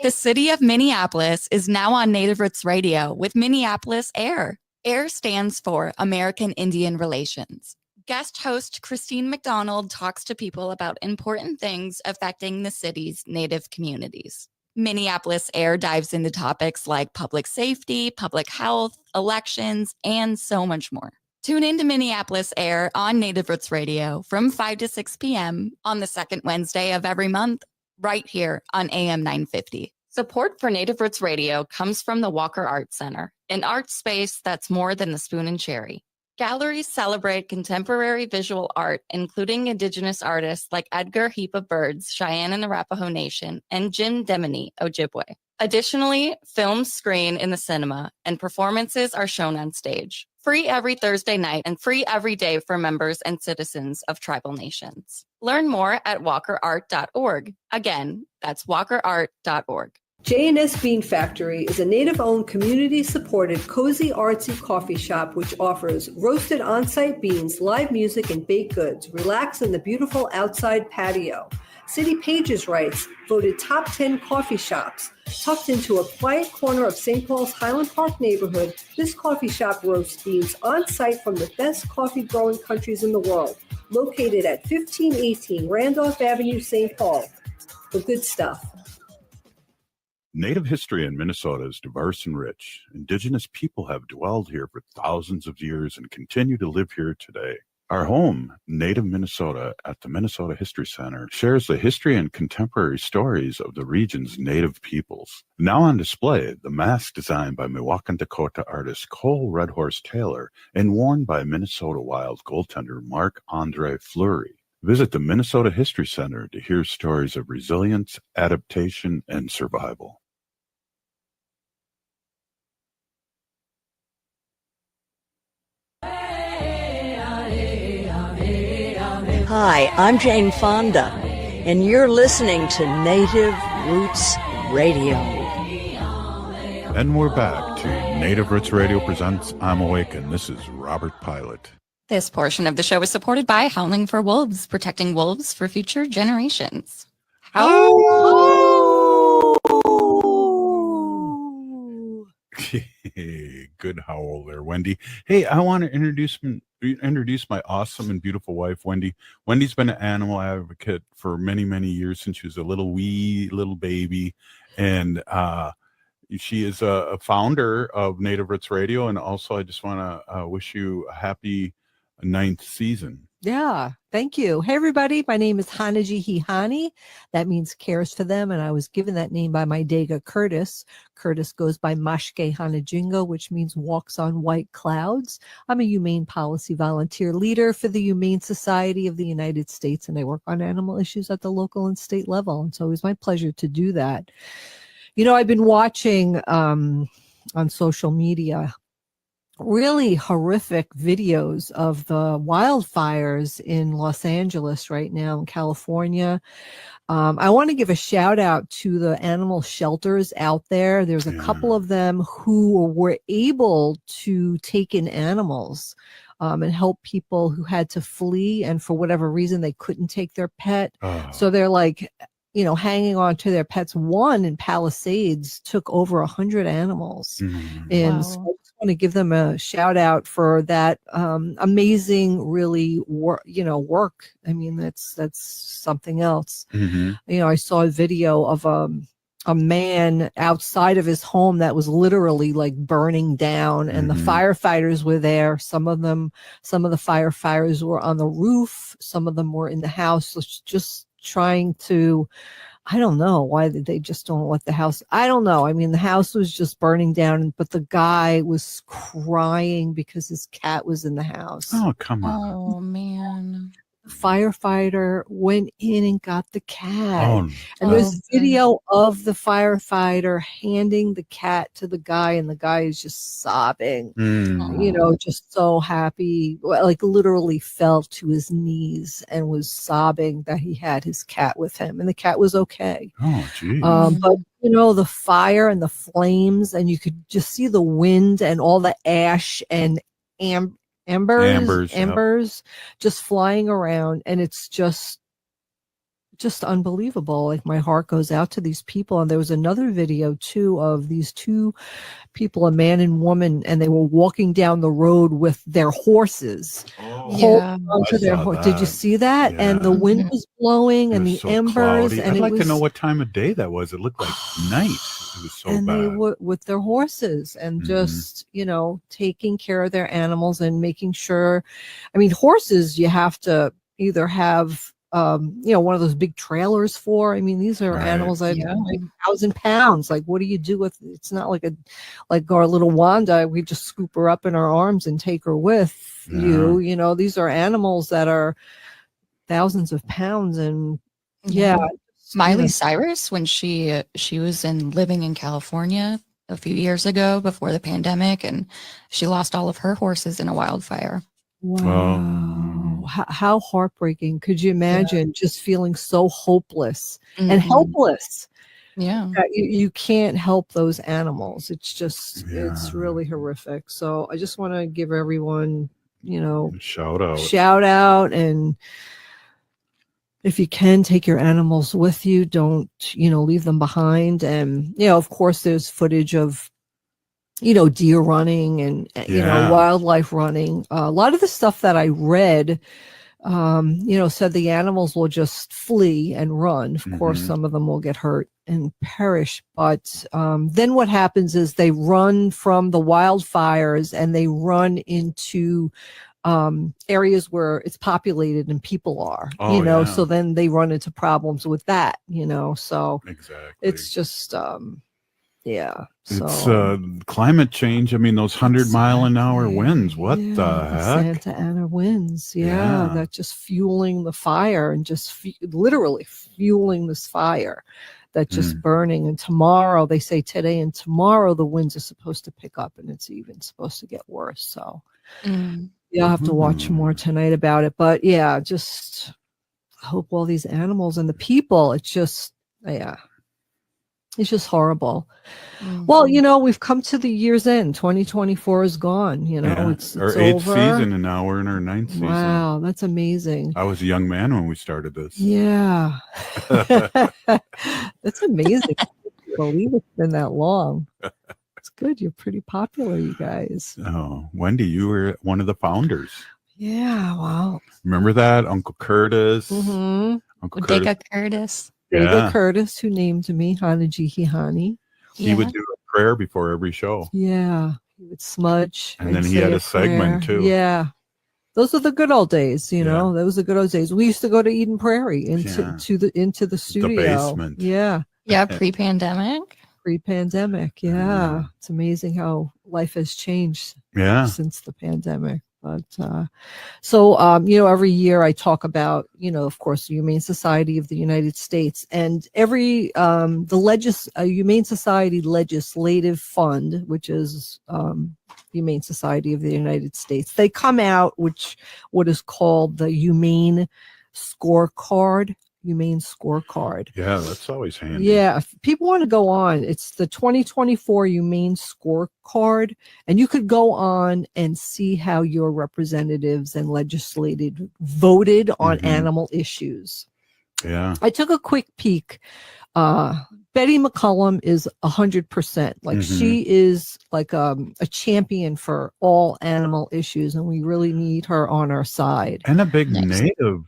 The city of Minneapolis is now on Native Roots Radio with Minneapolis AIR. AIR stands for American Indian Relations. Guest host Christine McDonald talks to people about important things affecting the city's Native communities. Minneapolis AIR dives into topics like public safety, public health, elections, and so much more. Tune in to Minneapolis AIR on Native Roots Radio from 5 to 6 p.m. on the second Wednesday of every month, right here on AM 950. Support for Native Roots Radio comes from the Walker Arts Center, an art space that's more than the spoon and cherry. Galleries celebrate contemporary visual art, including Indigenous artists like Edgar Heap of Birds, Cheyenne and Arapaho Nation, and Jim Demini, Ojibwe. Additionally, films screen in the cinema, and performances are shown on stage. Free every Thursday night and free every day for members and citizens of tribal nations. Learn more at walkerart.org. Again, that's walkerart.org. J&S Bean Factory is a native-owned, community-supported, cozy, artsy coffee shop which offers roasted on-site beans, live music, and baked goods. Relax in the beautiful outside patio. City Pages writes, voted top 10 coffee shops. Tucked into a quiet corner of St. Paul's Highland Park neighborhood, this coffee shop roasts beans on-site from the best coffee-growing countries in the world. Located at 1518 Randolph Avenue, St. Paul. The good stuff. Native history in Minnesota is diverse and rich. Indigenous people have dwelled here for thousands of years and continue to live here today. Our home, Native Minnesota, at the Minnesota History Center, shares the history and contemporary stories of the region's Native peoples. Now on display, the mask designed by Milwaukee, Dakota artist Cole Red Horse Taylor and worn by Minnesota Wild goaltender Marc-Andre Fleury. Visit the Minnesota History Center to hear stories of resilience, adaptation, and survival. Hi, I'm Jane Fonda, and you're listening to Native Roots Radio. And we're back to Native Roots Radio presents I'm Awake, and this is Robert Pilot. This portion of the show is supported by Howling for Wolves, protecting wolves for future generations. Good howl there, Wendy. Hey, I want to introduce my awesome and beautiful wife, Wendy. Wendy's been an animal advocate for many, many years since she was a little baby. And she is a founder of Native Roots Radio. And also, I just want to wish you a happy 9th season. Yeah, thank you. Hey, everybody. My name is Hanaji Hihani. That means cares for them. And I was given that name by my Dega Curtis. Curtis goes by Mashke Hanajingo, which means walks on white clouds. I'm a humane policy volunteer leader for the Humane Society of the United States, and I work on animal issues at the local and state level. And so it was my pleasure to do that. You know, I've been watching on social media really horrific videos of the wildfires in Los Angeles right now, in California. I want to give a shout out to the animal shelters out there. There's a couple of them who were able to take in animals and help people who had to flee, and for whatever reason they couldn't take their pet. So they're like, you know, hanging on to their pets. One in Palisades took over 100 animals. And so I just want to give them a shout out for that amazing, really work. I mean, that's something else. You know, I saw a video of a man outside of his home that was literally like burning down, and the firefighters were there. Some of the firefighters were on the roof. Some of them were in the house, just trying to, I don't know why they just don't let the house. I don't know. I mean, the house was just burning down, but the guy was crying because his cat was in the house. Oh, come on. Oh, man. The firefighter went in and got the cat. And there's okay. video of the firefighter handing the cat to the guy, and the guy is just sobbing, you know, just so happy, like literally fell to his knees and was sobbing that he had his cat with him, and the cat was okay. Oh, geez. But you know, the fire and the flames, and you could just see the wind and all the ash and embers just flying around, and it's just unbelievable. Like, my heart goes out to these people. And there was another video too of these two people, a man and woman, and they were walking down the road with their horses. Did you see that? Yeah. And the wind was blowing, and the so embers cloudy. and I'd like to know what time of day that was. It looked like night. It was so and bad. They were with their horses and just, you know, taking care of their animals and making sure. I mean, horses, you have to either have one of those big trailers for. I mean, these are animals that Yeah. 1,000 pounds. Like, what do you do with? It's not like our little Wanda. We just scoop her up in our arms and take her with you. You know, these are animals that are thousands of pounds, and Miley Cyrus, when she was living in California a few years ago before the pandemic, and she lost all of her horses in a wildfire. Wow. How heartbreaking. Could you imagine just feeling so hopeless and helpless? Yeah. That you can't help those animals. It's just, it's really horrific. So I just want to give everyone, shout out. And if you can, take your animals with you. Don't, leave them behind. And, of course, there's footage of, deer running and, wildlife running. A lot of the stuff that I read, said the animals will just flee and run. Of course, some of them will get hurt and perish. But then what happens is they run from the wildfires and they run into areas where it's populated and people are, so then they run into problems with that, so exactly. It's just, It's climate change. I mean, those 100-mile-an-hour winds. What the heck? Santa Ana winds. That just fueling the fire and just literally fueling this fire that just burning. And tomorrow, they say today and tomorrow, the winds are supposed to pick up and it's even supposed to get worse. So I'll have to watch more tonight about it. But just hope all these animals and the people, it's just, it's just horrible. Well, we've come to the year's end. 2024 is gone. It's our 8th over. season, and now we're in our 9th season. Wow, that's amazing. I was a young man when we started this. Yeah. That's amazing. I can't believe it's been that long. It's good. You're pretty popular, you guys. Oh, Wendy, you were one of the founders. Yeah, wow. Remember that? Uncle Curtis. Uncle Curtis. David Curtis, who named me Hanaji Hihani. He would do a prayer before every show. Yeah. He would smudge. And then he had a segment too. Yeah. Those are the good old days, Those are the good old days. We used to go to Eden Prairie into the studio. The basement. Yeah. Yeah, pre-pandemic. Pre-pandemic, It's amazing how life has changed since the pandemic. But every year I talk about, of course, the Humane Society of the United States, and every Humane Society Legislative Fund, which is Humane Society of the United States, they come out what is called the Humane Scorecard. Yeah, that's always handy. Yeah, if people want to go on, it's the 2024 Humane Scorecard, and you could go on and see how your representatives and legislators voted on animal issues. Yeah. I took a quick peek. Betty McCollum is 100%. Like she is like a champion for all animal issues, and we really need her on our side. And a big native,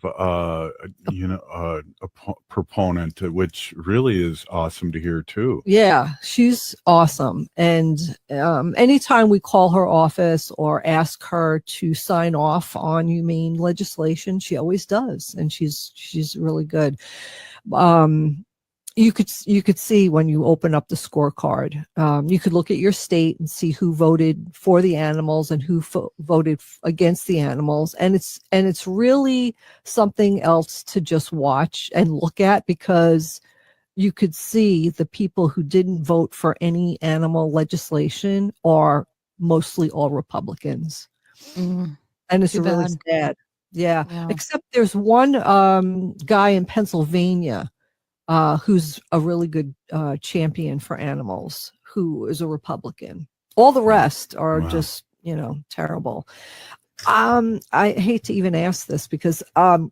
proponent, which really is awesome to hear too. Yeah, she's awesome. And anytime we call her office or ask her to sign off on humane legislation, she always does, and she's really good. You could see when you open up the scorecard, you could look at your state and see who voted for the animals and who voted against the animals. And it's really something else to just watch and look at, because you could see the people who didn't vote for any animal legislation are mostly all Republicans. And it's really sad. Yeah. Except there's one guy in Pennsylvania who's a really good champion for animals, who is a Republican. All the rest are just, terrible. I hate to even ask this, because I'm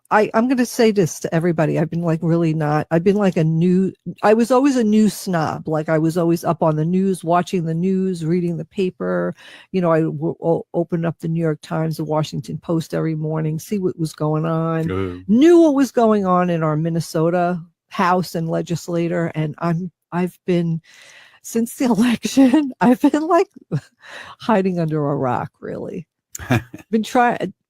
going to say this to everybody. I've been like I was always a news snob. Like I was always up on the news, watching the news, reading the paper. I would open up the New York Times, the Washington Post every morning, see what was going on, knew what was going on in our Minnesota House and legislator. And I've been, since the election, I've been like hiding under a rock, really.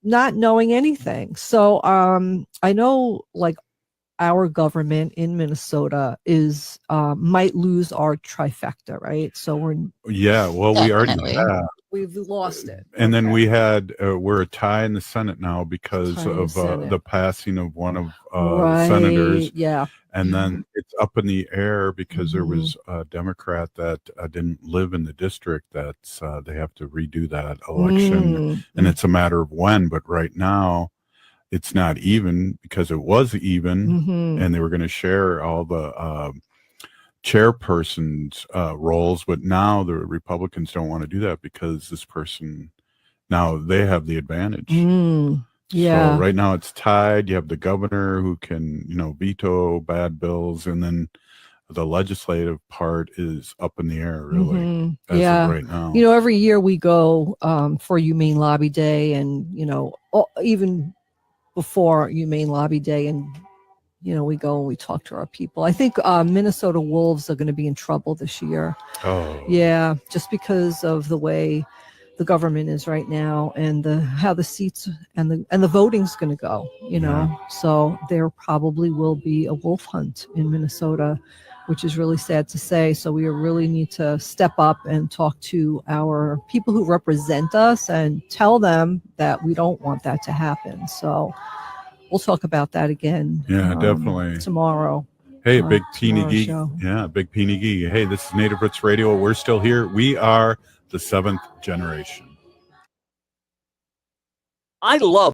not knowing anything. So I know like our government in Minnesota is might lose our trifecta, right? So Yeah, well, we already Definitely. have. we've lost it. And then we had we're a tie in the Senate now because Tie in the of Senate. the passing of one of Right. senators. Yeah. And then it's up in the air because there was a Democrat that didn't live in the district. That's they have to redo that election, and it's a matter of when. But right now, it's not even because it was even, and they were going to share all the chairperson's roles. But now the Republicans don't want to do that because this person now they have the advantage. Yeah. So right now it's tied. You have the governor who can, veto bad bills, and then the legislative part is up in the air, really, as Yeah. of right now. Every year we go for Humane Lobby Day, and even before Humane Lobby Day, and we go and we talk to our people. I think Minnesota wolves are going to be in trouble this year. Oh, Yeah, just because of the way the government is right now, and how the seats and the voting's going to go. So there probably will be a wolf hunt in Minnesota, which is really sad to say. So we really need to step up and talk to our people who represent us and tell them that we don't want that to happen. So we'll talk about that again. Yeah, definitely. Tomorrow. Hey, Big Peeny tomorrow's Geek. show. Yeah, Big Peeny Geek. Hey, this is Native Roots Radio. We're still here. We are the 7th generation. I love